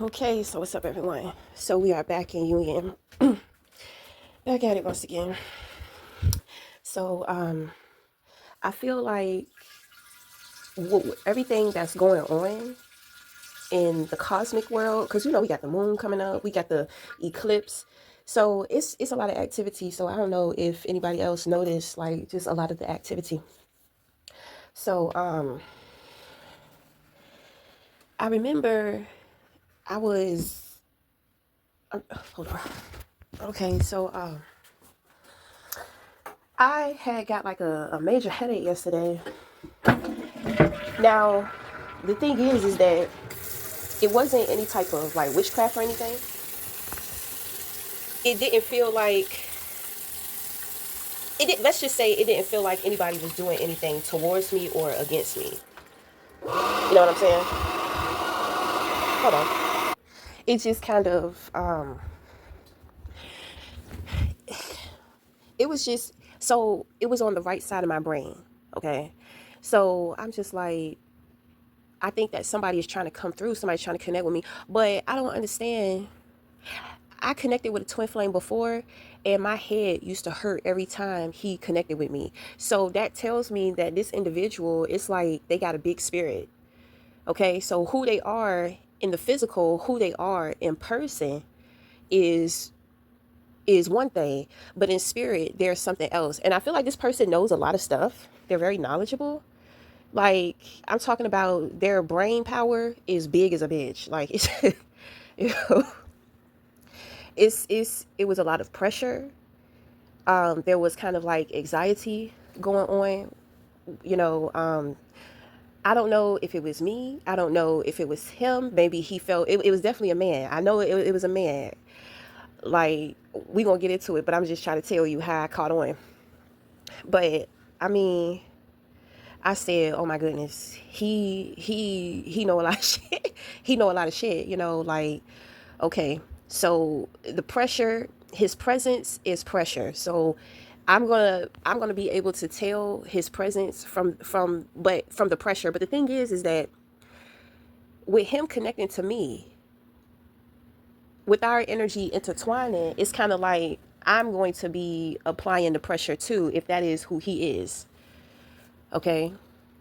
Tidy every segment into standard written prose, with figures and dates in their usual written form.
Okay, so what's up, everyone? So we are back in union, back at it once again. So I feel like everything that's going on in the cosmic world, because we got the moon coming up, we got the eclipse, so it's a lot of activity. So I don't know if anybody else noticed, like, just a lot of the activity. So I remember I was hold on. Okay, so I had got like a major headache yesterday. Now, the thing is that it wasn't any type of like witchcraft or anything. It didn't feel like it. Let's just say it didn't feel like anybody was doing anything towards me or against me. You know what I'm saying? Hold on. It just kind of it was just so it was on the right side of my brain. Okay, so I'm just like, I think that somebody is trying to come through. Somebody's trying to connect with me, but I don't understand. I connected with a twin flame before, and my head used to hurt every time he connected with me. So that tells me that this individual, it's like they got a big spirit. Okay, so who they are in the physical, who they are in person is one thing, but in spirit there's something else. And I feel like this person knows a lot of stuff. They're very knowledgeable. Like, I'm talking about their brain power is big as a bitch. Like, it's you know, it was a lot of pressure. There was kind of like anxiety going on. You know, I don't know if it was me. I don't know if it was him. Maybe he felt it was definitely a man. I know it was a man. Like, we gonna get into it, but I'm just trying to tell you how I caught on. But I mean, I said, "Oh my goodness, he know a lot of shit. He know a lot of shit." Like, okay, so the pressure, his presence is pressure. So I'm gonna be able to tell his presence from the pressure. But the thing is that with him connecting to me, with our energy intertwining, it's kind of like I'm going to be applying the pressure too, if that is who he is. Okay,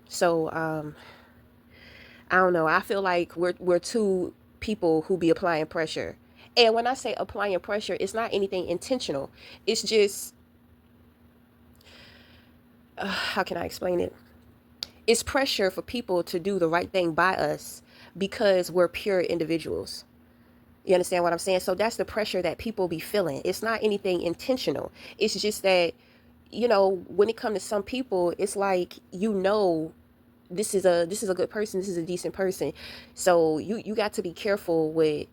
so I don't know. I feel like we're two people who be applying pressure. And when I say applying pressure, it's not anything intentional. It's just, how can I explain it? It's pressure for people to do the right thing by us because we're pure individuals. You understand what I'm saying? So that's the pressure that people be feeling. It's not anything intentional. It's just that, when it comes to some people, it's like, this is a good person, this is a decent person. So you got to be careful with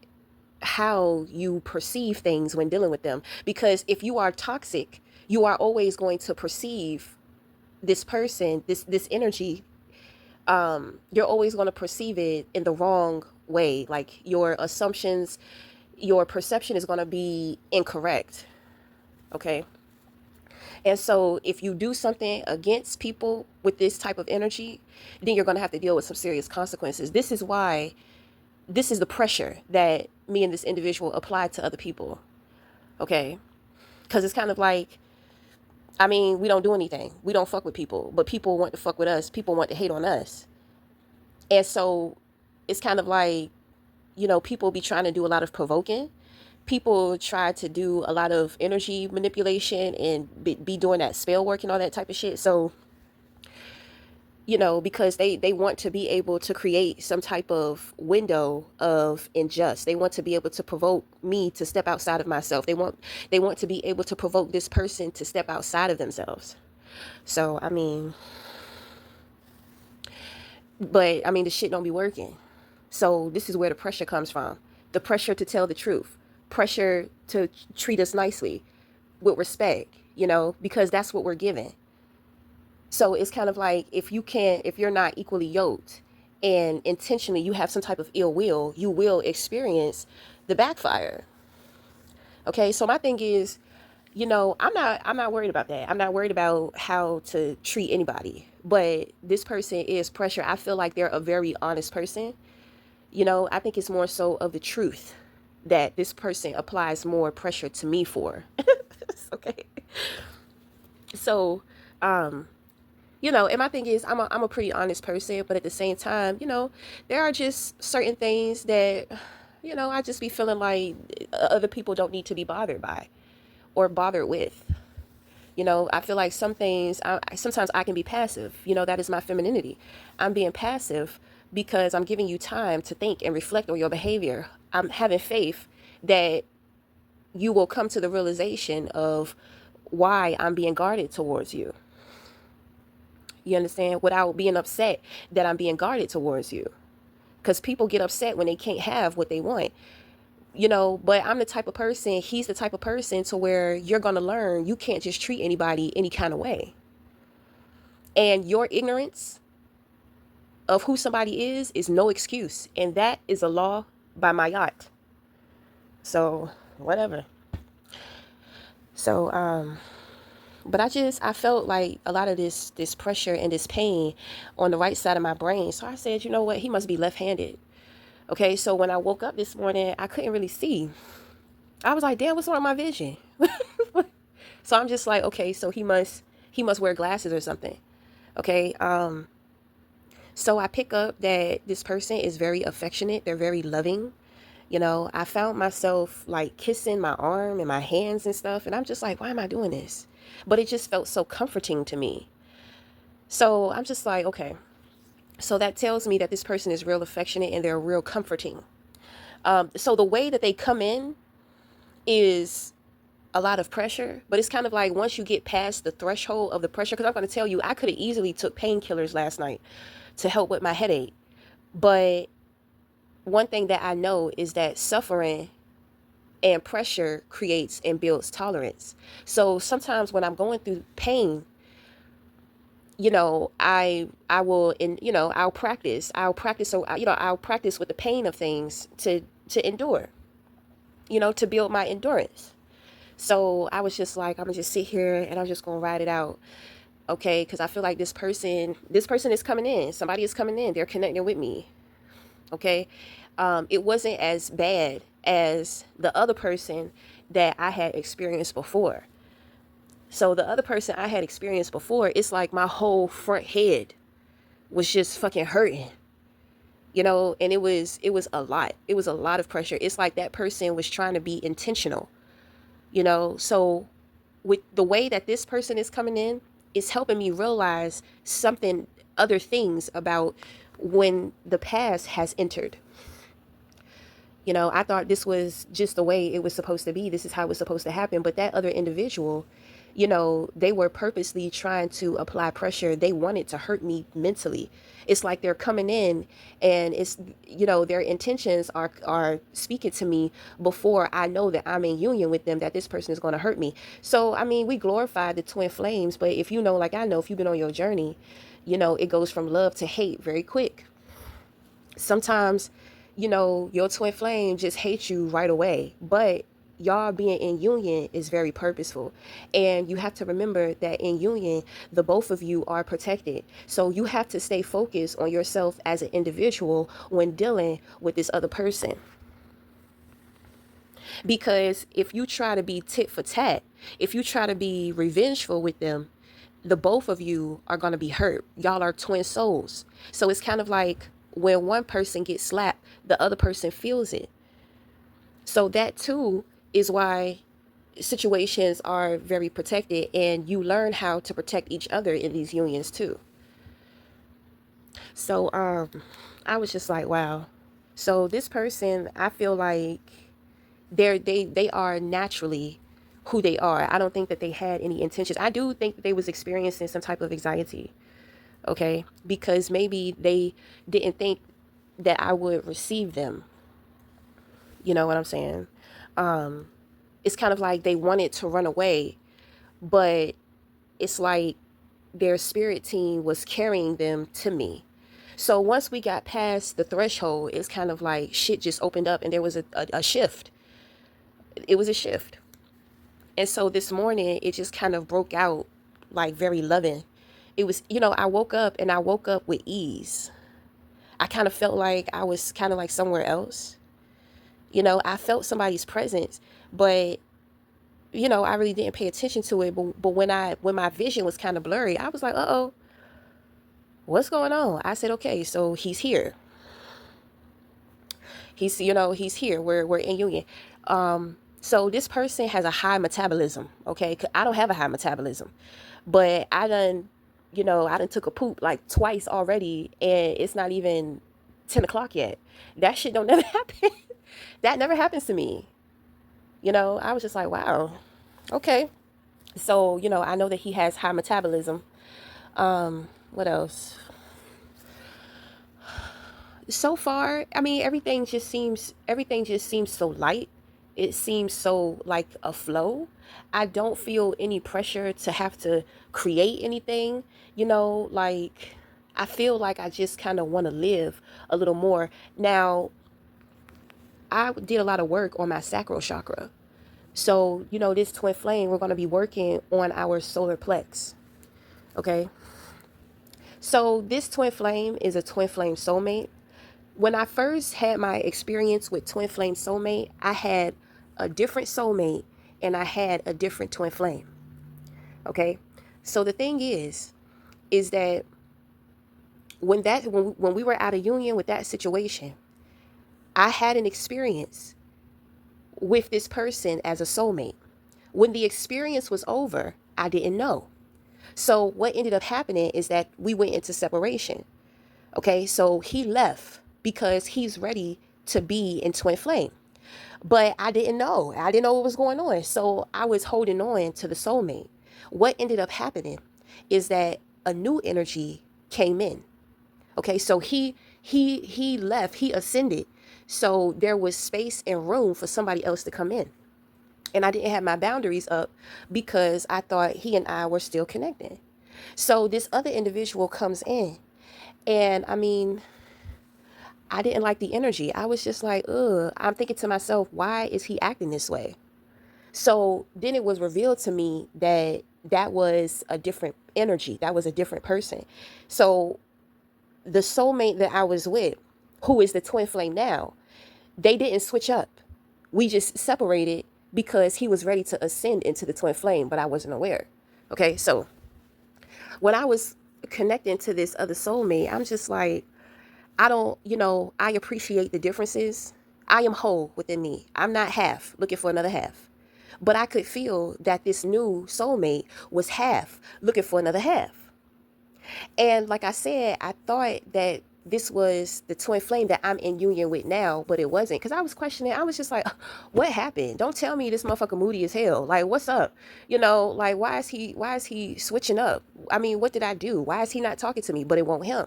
how you perceive things when dealing with them, because if you are toxic, you are always going to perceive this person, this energy, you're always going to perceive it in the wrong way. Like, your assumptions, your perception is going to be incorrect. Okay, and so if you do something against people with this type of energy, then you're going to have to deal with some serious consequences. This is why, this is the pressure that me and this individual applied to other people. Okay, because it's kind of like, I mean, we don't do anything, we don't fuck with people, but people want to fuck with us, people want to hate on us. And so it's kind of like, people be trying to do a lot of provoking. People try to do a lot of energy manipulation and be doing that spell work and all that type of shit. So, because they want to be able to create some type of window of injustice. They want to be able to provoke me to step outside of myself. They want to be able to provoke this person to step outside of themselves. So, I mean, but I mean, the shit don't be working. So this is where the pressure comes from. The pressure to tell the truth. Pressure to treat us nicely, with respect, because that's what we're given. So it's kind of like, if you're not equally yoked and intentionally you have some type of ill will, you will experience the backfire. Okay, so my thing is, I'm not worried about that. I'm not worried about how to treat anybody. But this person is pressure. I feel like they're a very honest person. I think it's more so of the truth that this person applies more pressure to me for. Okay. So, um, and my thing is, I'm a pretty honest person, but at the same time, there are just certain things that, I just be feeling like other people don't need to be bothered by or bothered with. I feel like some things, sometimes I can be passive. That is my femininity. I'm being passive because I'm giving you time to think and reflect on your behavior. I'm having faith that you will come to the realization of why I'm being guarded towards you. You understand? Without being upset that I'm being guarded towards you. Because people get upset when they can't have what they want. But I'm the type of person, he's the type of person to where you're going to learn you can't just treat anybody any kind of way. And your ignorance of who somebody is no excuse. And that is a law by my yacht. So, whatever. So, but I felt like a lot of this pressure and this pain on the right side of my brain. So I said, you know what? He must be left-handed. Okay, so when I woke up this morning, I couldn't really see. I was like, damn, what's wrong with my vision? So I'm just like, okay, so he must wear glasses or something. Okay. So I pick up that this person is very affectionate. They're very loving. I found myself like kissing my arm and my hands and stuff. And I'm just like, why am I doing this? But it just felt so comforting to me. So I'm just like, okay. So that tells me that this person is real affectionate and they're real comforting. So the way that they come in is a lot of pressure, but it's kind of like once you get past the threshold of the pressure, because I'm going to tell you, I could have easily took painkillers last night to help with my headache. But one thing that I know is that suffering and pressure creates and builds tolerance. So sometimes when I'm going through pain, I will, and I'll practice. So I'll practice with the pain of things to endure, to build my endurance. So I was just like, I'm gonna just sit here and I'm just gonna ride it out. Okay, because I feel like this person is coming in. Somebody is coming in. They're connecting with me. Okay. It wasn't as bad as the other person that I had experienced before. So the other person I had experienced before, it's like my whole front head was just fucking hurting. And it was a lot. It was a lot of pressure. It's like that person was trying to be intentional. So with the way that this person is coming in, it's helping me realize something, other things about when the past has entered. I thought this was just the way it was supposed to be. This is how it was supposed to happen. But that other individual, they were purposely trying to apply pressure. They wanted to hurt me mentally. It's like they're coming in and their intentions are speaking to me before I know that I'm in union with them, that this person is going to hurt me. So, I mean, we glorify the twin flames, but if like I know, if you've been on your journey, it goes from love to hate very quick. Sometimes, your twin flame just hates you right away, but y'all being in union is very purposeful. And you have to remember that in union, the both of you are protected. So you have to stay focused on yourself as an individual when dealing with this other person. Because if you try to be tit for tat, if you try to be revengeful with them, the both of you are going to be hurt. Y'all are twin souls. So it's kind of like when one person gets slapped, the other person feels it. So that too is why situations are very protected, and you learn how to protect each other in these unions too. So I was just like, wow. So this person, I feel like they are naturally who they are. I don't think that they had any intentions. I do think that they was experiencing some type of anxiety. Okay, because maybe they didn't think that I would receive them. You know what I'm saying? It's kind of like they wanted to run away, but it's like their spirit team was carrying them to me. So once we got past the threshold, it's kind of like shit just opened up and there was a shift. It was a shift. And so this morning, it just kind of broke out like very loving. It was, I woke up and I woke up with ease. I kind of felt like I was kind of like somewhere else. I felt somebody's presence, but I really didn't pay attention to it. But when my vision was kind of blurry, I was like, "Uh-oh, what's going on?" I said, "Okay, so he's here. He's here. We're in union." So this person has a high metabolism, okay? 'Cause I don't have a high metabolism, but I done took a poop like twice already, and it's not even 10 o'clock yet. That shit don't never happen. That never happens to me. I was just like, wow, okay. So I know that he has high metabolism. What else? So far, I mean, everything just seems so light. It seems so like a flow. I don't feel any pressure to have to create anything. Like I feel like I just kind of want to live a little more. Now, I did a lot of work on my sacral chakra. So, this twin flame, we're going to be working on our solar plex. Okay. So, this twin flame is a twin flame soulmate. When I first had my experience with twin flame soulmate, I had a different soulmate and I had a different twin flame. Okay. So, the thing is that when we were out of union with that situation, I had an experience with this person as a soulmate. When the experience was over, I didn't know. So what ended up happening is that we went into separation. Okay, so he left because he's ready to be in twin flame. But I didn't know. I didn't know what was going on. So I was holding on to the soulmate. What ended up happening is that a new energy came in. Okay, so he left, he ascended. So there was space and room for somebody else to come in. And I didn't have my boundaries up because I thought he and I were still connected. So this other individual comes in, and I mean, I didn't like the energy. I was just like, ugh. I'm thinking to myself, why is he acting this way? So then it was revealed to me that that was a different energy. That was a different person. So the soulmate that I was with, who is the twin flame now, they didn't switch up. We just separated because he was ready to ascend into the twin flame, but I wasn't aware. Okay, so when I was connecting to this other soulmate, I'm just like, I don't, I appreciate the differences. I am whole within me. I'm not half looking for another half. But I could feel that this new soulmate was half looking for another half. And like I said, I thought that this was the twin flame that I'm in union with now, but it wasn't. Because I was questioning. I was just like, what happened? Don't tell me this motherfucker moody as hell. Like, what's up? Like, why is he switching up? I mean, what did I do? Why is he not talking to me? But it won't him.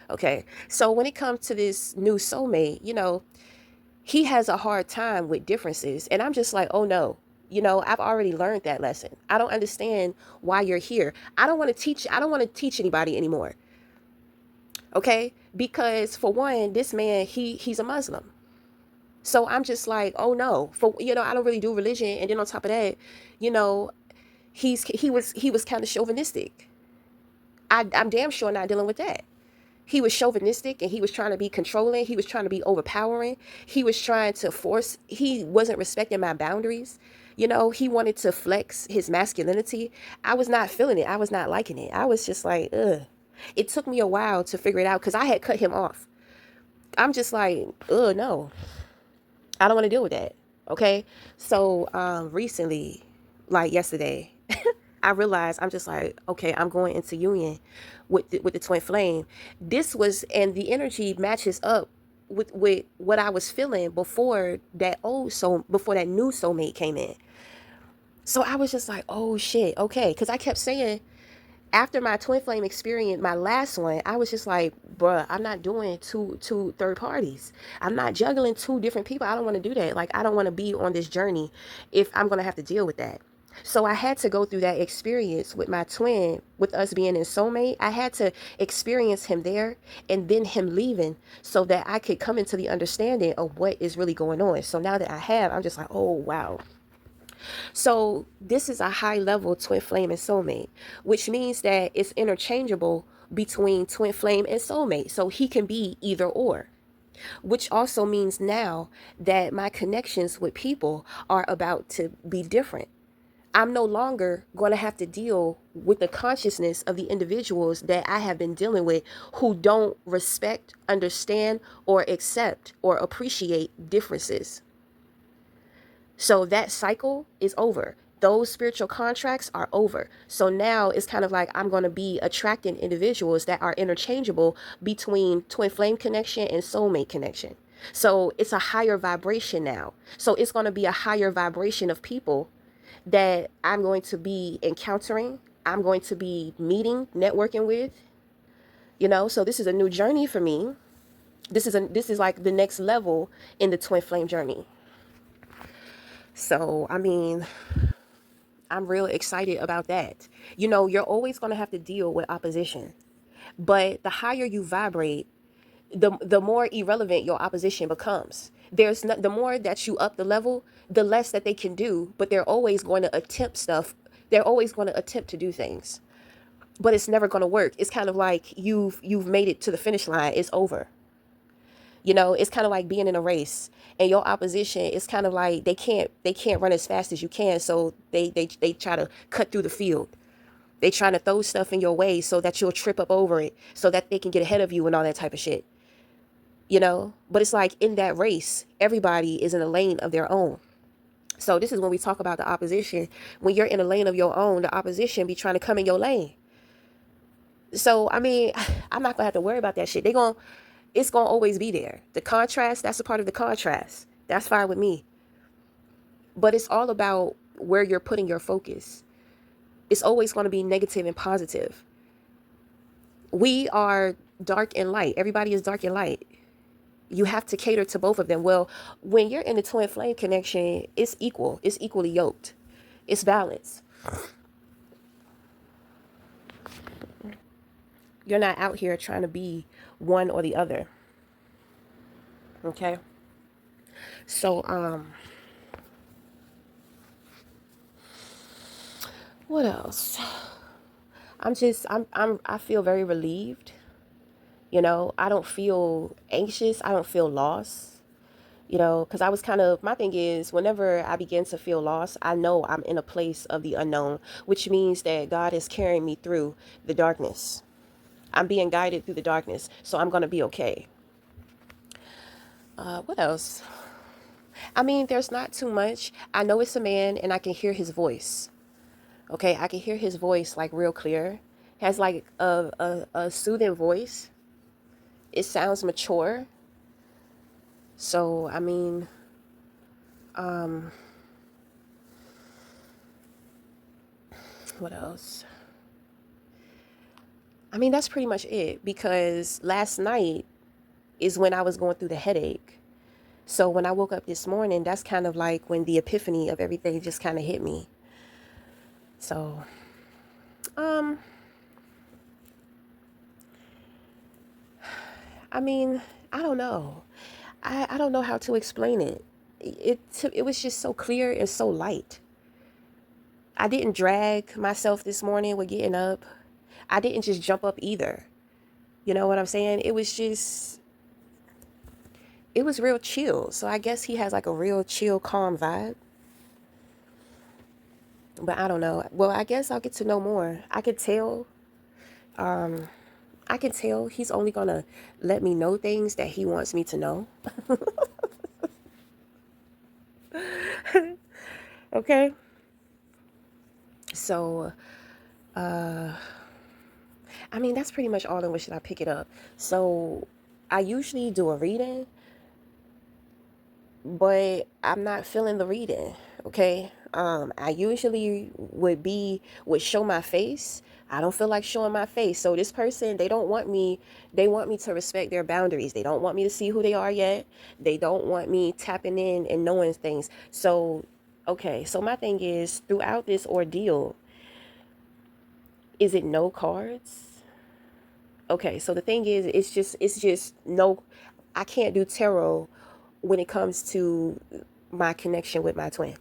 Okay. So when it comes to this new soulmate, he has a hard time with differences. And I'm just like, oh no. I've already learned that lesson. I don't understand why you're here. I don't want to teach anybody anymore. Okay? Because for one, this man, he's a Muslim. So I'm just like, oh no. I don't really do religion, and then on top of that, you know, he was kind of chauvinistic. I'm damn sure not dealing with that. He was chauvinistic and he was trying to be controlling. He was trying to be overpowering. He was trying to force. He wasn't respecting my boundaries. He wanted to flex his masculinity. I was not feeling it. I was not liking it. I was just like, ugh. It took me a while to figure it out because I had cut him off. I'm just like, ugh, no. I don't want to deal with that. Okay. So recently, like yesterday, I realized I'm just like, okay, I'm going into union with the twin flame. And the energy matches up with what I was feeling before that new soulmate came in. So I was just like, oh shit, okay. Because I kept saying, after my twin flame experience, my last one, I was just like, bruh, I'm not doing two third parties. I'm not juggling two different people. I don't want to do that. Like, I don't want to be on this journey if I'm going to have to deal with that. So I had to go through that experience with my twin, with us being in soulmate. I had to experience him there and then him leaving so that I could come into the understanding of what is really going on. So now that I have, I'm just like, oh, wow. So this is a high level twin flame and soulmate, which means that it's interchangeable between twin flame and soulmate. So he can be either or, which also means now that my connections with people are about to be different. I'm no longer going to have to deal with the consciousness of the individuals that I have been dealing with who don't respect, understand, or accept or appreciate differences. So that cycle is over. Those spiritual contracts are over. So now it's kind of like I'm going to be attracting individuals that are interchangeable between twin flame connection and soulmate connection. So it's a higher vibration now. So it's going to be a higher vibration of people that I'm going to be encountering, I'm going to be meeting, networking with, so this is a new journey for me. This is like the next level in the twin flame journey. So, I mean, I'm real excited about that. You're always going to have to deal with opposition. But the higher you vibrate, the more irrelevant your opposition becomes. The more that you up the level, the less that they can do, but they're always going to attempt stuff. They're always going to attempt to do things, but it's never going to work. It's kind of like you've made it to the finish line. It's over. It's kind of like being in a race and your opposition is kind of like they can't run as fast as you can, so they try to cut through the field. They trying to throw stuff in your way so that you'll trip up over it so that they can get ahead of you and all that type of shit. But it's like in that race, everybody is in a lane of their own. So this is when we talk about the opposition. When you're in a lane of your own, the opposition be trying to come in your lane. So I mean, I'm not gonna have to worry about that shit. It's gonna always be there. The contrast, that's a part of the contrast. That's fine with me. But it's all about where you're putting your focus. It's always going to be negative and positive. We are dark and light. Everybody is dark and light. You have to cater to both of them. Well, when you're in the twin flame connection, it's equal. It's equally yoked. It's balance. You're not out here trying to be one or the other. Okay? So, what else? I feel very relieved. I don't feel anxious. I don't feel lost. Because I was my thing is, whenever I begin to feel lost, I know I'm in a place of the unknown, which means that God is carrying me through the darkness. I'm being guided through the darkness, so I'm going to be okay. What else? I mean, there's not too much. I know it's a man and I can hear his voice. Okay, I can hear his voice like real clear. Has like a soothing voice. It sounds mature. So, I mean, what else? I mean, that's pretty much it, because last night is when I was going through the headache. So when I woke up this morning, that's kind of like when the epiphany of everything just kind of hit me. So, um, I mean, I don't know. I don't know how to explain it. It was just so clear and so light. I didn't drag myself this morning with getting up. I didn't just jump up either. You know what I'm saying? It was real chill. So I guess he has like a real chill, calm vibe. But I don't know. Well, I guess I'll get to know more. I can tell he's only gonna let me know things that he wants me to know. Okay? So, I mean, that's pretty much all in which I pick it up. So, I usually do a reading, but I'm not feeling the reading. Okay? I usually would show my face. I don't feel like showing my face. So this person, they want me to respect their boundaries. They don't want me to see who they are yet. They don't want me tapping in and knowing things. So, okay. So my thing is, throughout this ordeal, is it no cards? Okay. So the thing is, it's just no, I can't do tarot when it comes to my connection with my twin.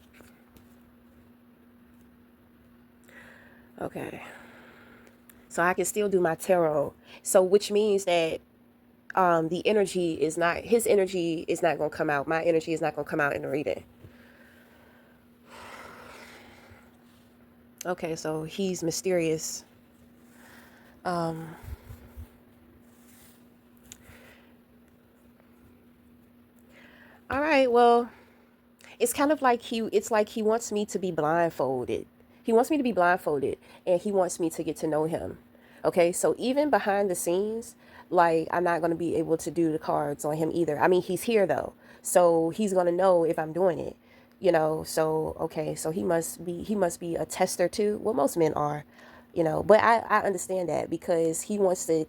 Okay. So I can still do my tarot. So which means that the energy is not, his energy is not going to come out. My energy is not going to come out in the reading. Okay, so he's mysterious. All right, well, it's kind of like it's like he wants me to be blindfolded. He wants me to be blindfolded and he wants me to get to know him. Okay, so even behind the scenes, like I'm not going to be able to do the cards on him either. I mean, he's here though. So he's going to know if I'm doing it. So okay, so he must be a tester too. Well, most men are, but I understand that because he wants to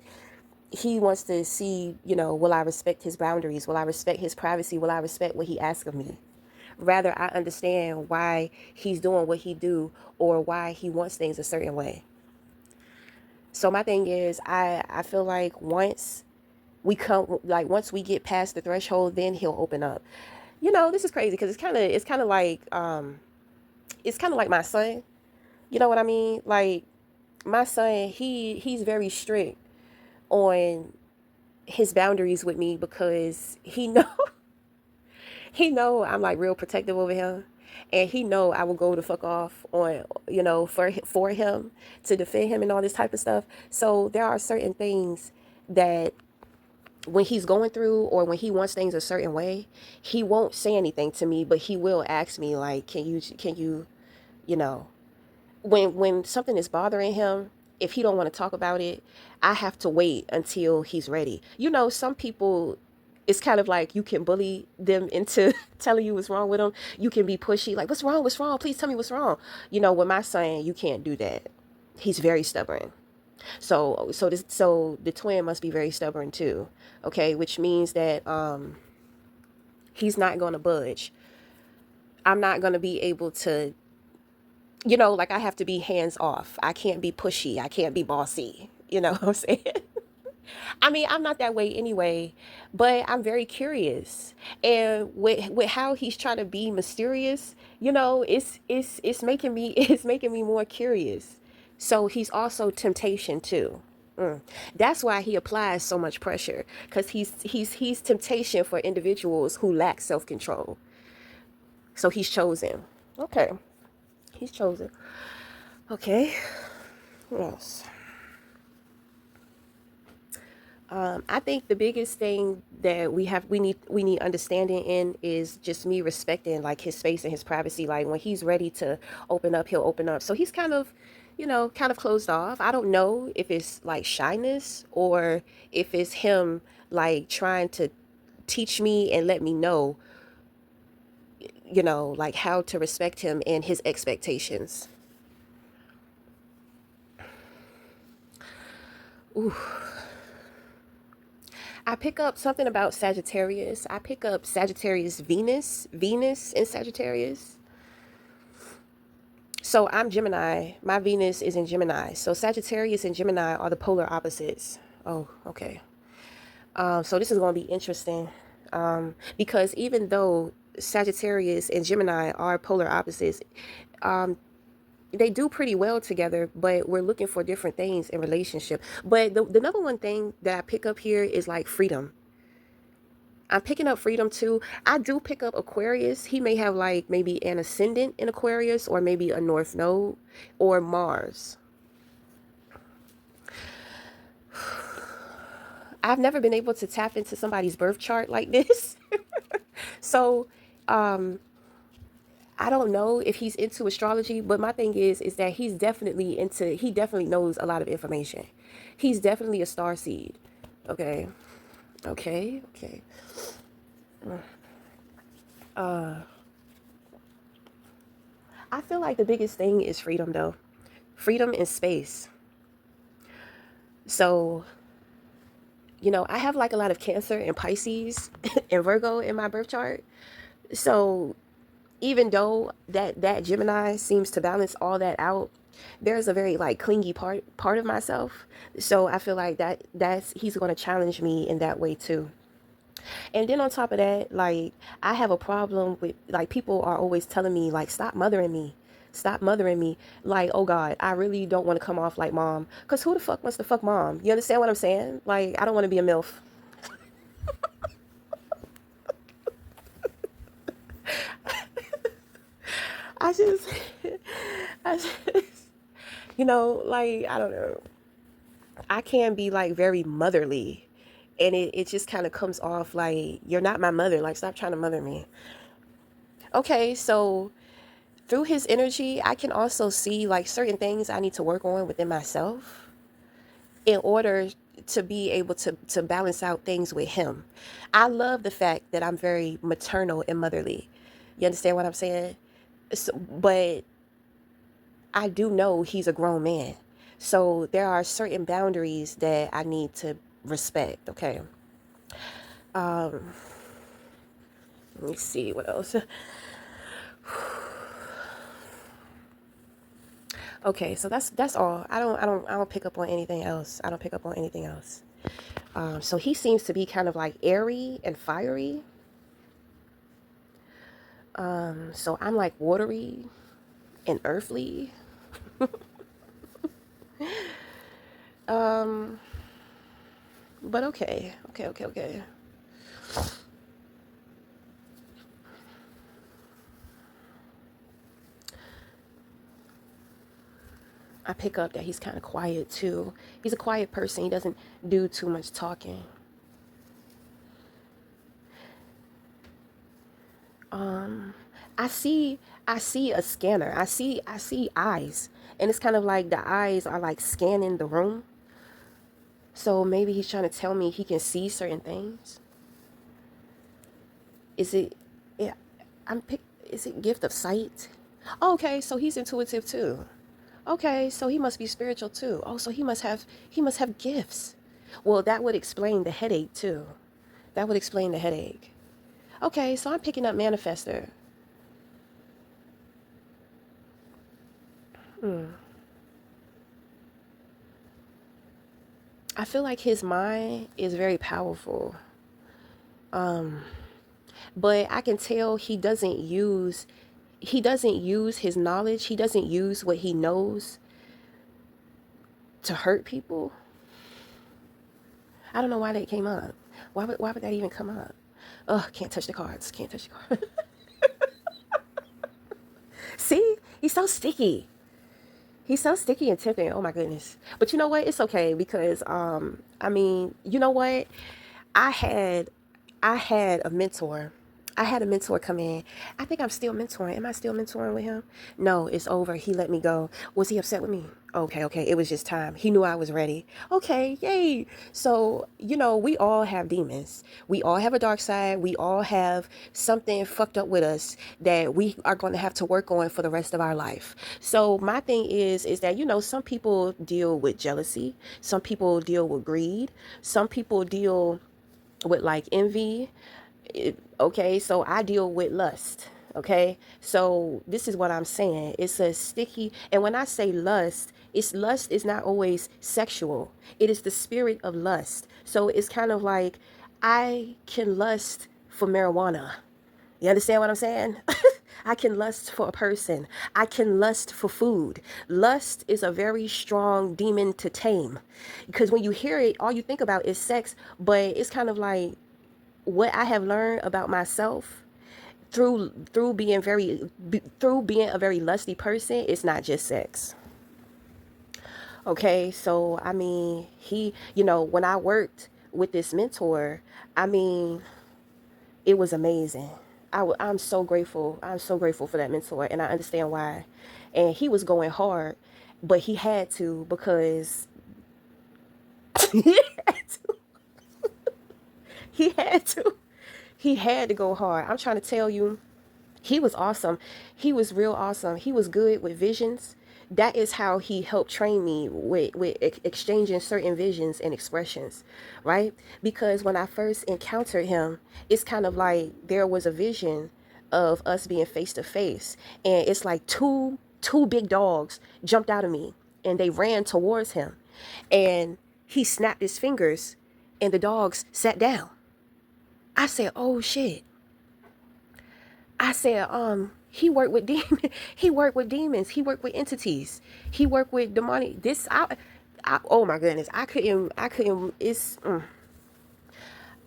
see, will I respect his boundaries? Will I respect his privacy? Will I respect what he asks of me? Rather, I understand why he's doing what he do or why he wants things a certain way. So my thing is, I feel like once we get past the threshold, then he'll open up. This is crazy because it's kind of like my son. You know what I mean? Like my son, he's very strict on his boundaries with me because he know I'm like real protective over him, and he know I will go the fuck off on for him to defend him and all this type of stuff. So there are certain things that when he's going through or when he wants things a certain way, he won't say anything to me, but he will ask me like, can you you know when something is bothering him, if he don't want to talk about it, I have to wait until he's ready. Some people, it's kind of like you can bully them into telling you what's wrong with them. You can be pushy, like, what's wrong? What's wrong? Please tell me what's wrong. With my son, you can't do that. He's very stubborn. So the twin must be very stubborn too. Okay, which means that he's not going to budge. I'm not going to be able to, like I have to be hands off. I can't be pushy. I can't be bossy. You know what I'm saying? I mean, I'm not that way anyway, but I'm very curious. And with how he's trying to be mysterious, it's making me it's making me more curious. So he's also temptation too. That's why he applies so much pressure because he's temptation for individuals who lack self-control. So he's chosen. Okay. He's chosen. Okay. What else? I think the biggest thing that we need understanding in is just me respecting like his space and his privacy. Like when he's ready to open up, he'll open up. So he's kind of closed off. I don't know if it's like shyness or if it's him like trying to teach me and let me know, like how to respect him and his expectations. Ooh. I pick up something about Sagittarius. I pick up Sagittarius Venus in Sagittarius. So I'm Gemini. My Venus is in Gemini. So Sagittarius and Gemini are the polar opposites. Oh, okay. So this is going to be interesting because even though Sagittarius and Gemini are polar opposites, um, they do pretty well together, but we're looking for different things in relationship. But the number one thing that I pick up here is like freedom. I'm picking up freedom too. I do pick up Aquarius. He may have like maybe an ascendant in Aquarius or maybe a North Node or Mars. I've never been able to tap into somebody's birth chart like this. So, um, I don't know if he's into astrology, but my thing is that he definitely knows a lot of information. He's definitely a star seed. Okay. Okay. Okay. I feel like the biggest thing is freedom though. Freedom and space. So, I have like a lot of Cancer and Pisces and Virgo in my birth chart. So, even though that Gemini seems to balance all that out, there's a very like clingy part of myself. So I feel like that's he's going to challenge me in that way too. And then on top of that, like I have a problem with like people are always telling me like stop mothering me. Stop mothering me. Like, oh God, I really don't want to come off like mom. Because who the fuck wants to fuck mom? You understand what I'm saying? Like, I don't want to be a MILF. I just, I just, like, I don't know. I can be like very motherly. And it just kind of comes off like, you're not my mother. Like, stop trying to mother me. Okay, so through his energy, I can also see like certain things I need to work on within myself in order to be able to balance out things with him. I love the fact that I'm very maternal and motherly. You understand what I'm saying? So, but I do know he's a grown man. So there are certain boundaries that I need to respect, okay? Um, Let me see what else. Okay, so that's all. I don't pick up on anything else. I don't pick up on anything else. So he seems to be kind of like airy and fiery. So I'm like watery and earthly. Um, but okay. I pick up that he's kind of quiet too. He's a quiet person. He doesn't do too much talking. Um, I see I see a scanner. I see eyes. And it's kind of like the eyes are like scanning the room. So maybe he's trying to tell me he can see certain things. Is it yeah, is it gift of sight? Okay, so he's intuitive too. Okay, so he must be spiritual too. Oh, so he must have gifts. Well, that would explain the headache too. That would explain the headache. Okay, so I'm picking up manifester. Hmm. I feel like his mind is very powerful. Um, but I can tell he doesn't use his knowledge. He doesn't use what he knows to hurt people. I don't know why that came up. Why would that even come up? Ugh, can't touch the cards. Can't touch the cards. See? He's so sticky. He's so sticky and tempting. Oh my goodness. But you know what? It's okay because I mean, you know what? I had I had a mentor. I had a mentor come in. I think I'm still mentoring. Am I still mentoring with him? No, it's over. He let me go. Was he upset with me? Okay. It was just time. He knew I was ready. Okay, yay. So, we all have demons. We all have a dark side. We all have something fucked up with us that we are going to have to work on for the rest of our life. So, my thing is that, some people deal with jealousy. Some people deal with greed. Some people deal with like envy. Okay, so I deal with lust. Okay, so this is what I'm saying. It's a sticky, and when I say lust, it's lust is not always sexual. It is the spirit of lust. So it's kind of like I can lust for marijuana. You understand what I'm saying? I can lust for a person. I can lust for food. Lust is a very strong demon to tame because when you hear it, all you think about is sex, but it's kind of like what I have learned about myself through being a very lusty person. It's not just sex. Okay, so I mean, when I worked with this mentor, I mean, it was amazing. I'm so grateful. I'm so grateful for that mentor, and I understand why. And he was going hard, but he had to because he had to. He had to. He had to go hard. I'm trying to tell you, he was awesome. He was real awesome. He was good with visions. That is how he helped train me with exchanging certain visions and expressions, right? Because when I first encountered him, it's kind of like there was a vision of us being face to face, and it's like two big dogs jumped out of me, and they ran towards him, and he snapped his fingers, and the dogs sat down. I said, "Oh shit." I said, He worked with demons. He worked with demons. He worked with entities. He worked with demonic. Oh my goodness, I couldn't.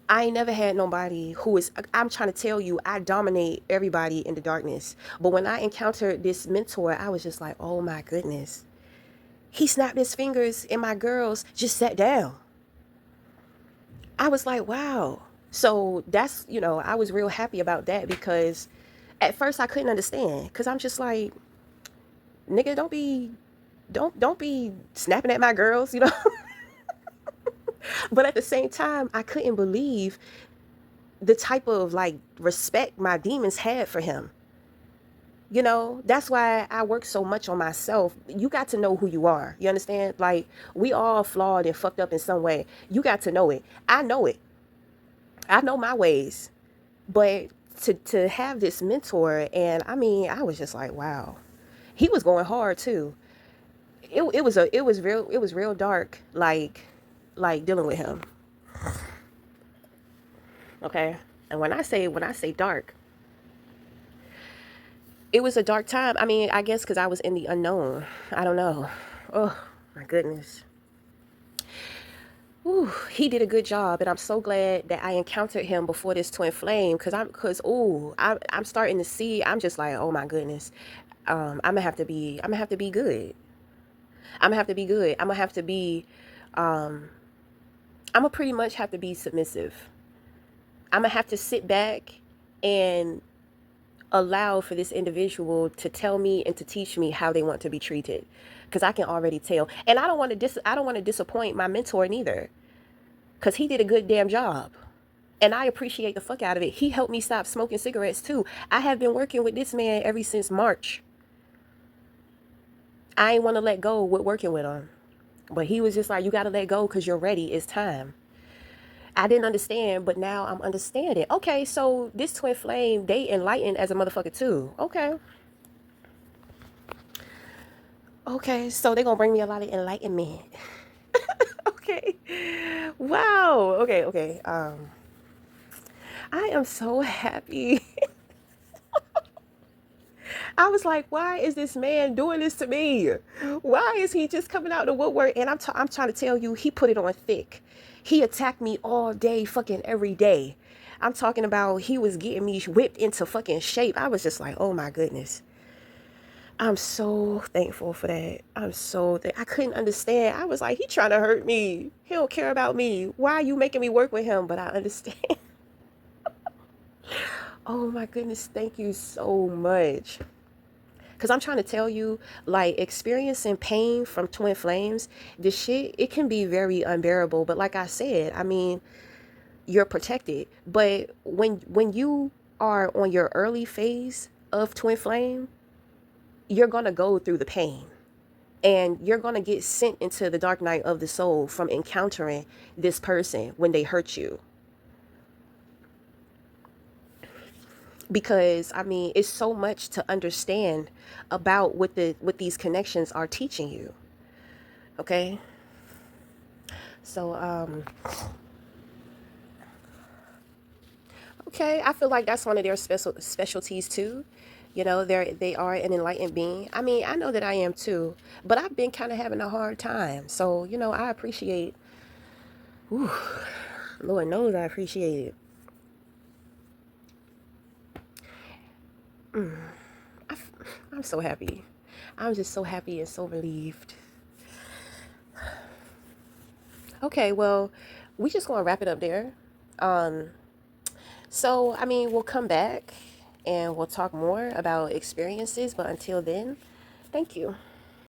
I ain't never had nobody who is. I'm trying to tell you, I dominate everybody in the darkness. But when I encountered this mentor, I was just like, oh my goodness. He snapped his fingers, and my girls just sat down. I was like, wow. So that's, I was real happy about that because at first I couldn't understand because I'm just like, nigga, don't be snapping at my girls. But at the same time, I couldn't believe the type of like respect my demons had for him. That's why I work so much on myself. You got to know who you are. You understand? Like, we all flawed and fucked up in some way. You got to know it. I know it. I know my ways. But to have this mentor, and I mean, I was just like, wow. He was going hard too. It was real dark, like dealing with him. Okay. And when I say dark, it was a dark time. I mean, I guess because I was in the unknown. I don't know. Oh my goodness. Ooh, he did a good job, and I'm so glad that I encountered him before this twin flame. I'm starting to see. I'm just like, oh my goodness. I'm gonna have to be good. I'm gonna have to be good. I'm gonna have to be. Um, I'm gonna pretty much have to be submissive. I'm gonna have to sit back and allow for this individual to tell me and to teach me how they want to be treated, because I can already tell. And I don't want to disappoint my mentor neither, because he did a good damn job, and I appreciate the fuck out of it. He helped me stop smoking cigarettes too. I have been working with this man ever since March. I ain't want to let go with working with him, but he was just like, you got to let go because you're ready, it's time. I didn't understand, but now I'm understanding. Okay, so this twin flame, they enlightened as a motherfucker too. Okay, so they're gonna bring me a lot of enlightenment. Okay. Wow. Okay. I am so happy. I was like, why is this man doing this to me? Why is he just coming out the woodwork? And I'm trying to tell you, he put it on thick. He attacked me all day, fucking every day. I'm talking about he was getting me whipped into fucking shape. I was just like, oh my goodness. I'm so thankful for that. I couldn't understand. I was like, he trying to hurt me. He don't care about me. Why are you making me work with him? But I understand. Oh my goodness, thank you so much. Because I'm trying to tell you, like, experiencing pain from twin flames, this shit, it can be very unbearable. But like I said, I mean, you're protected. But when you are on your early phase of twin flame, you're going to go through the pain. And you're going to get sent into the dark night of the soul from encountering this person when they hurt you. Because I mean, it's so much to understand about what these connections are teaching you. Okay? So okay, I feel like that's one of their specialties too. They are an enlightened being. I mean, I know that I am too, but I've been kind of having a hard time. So, I appreciate. Whew, Lord knows I appreciate it. I, I'm so happy. I'm just so happy and so relieved. Okay, well, we just gonna wrap it up there. Um, so I mean, we'll come back and we'll talk more about experiences. But until then, thank you.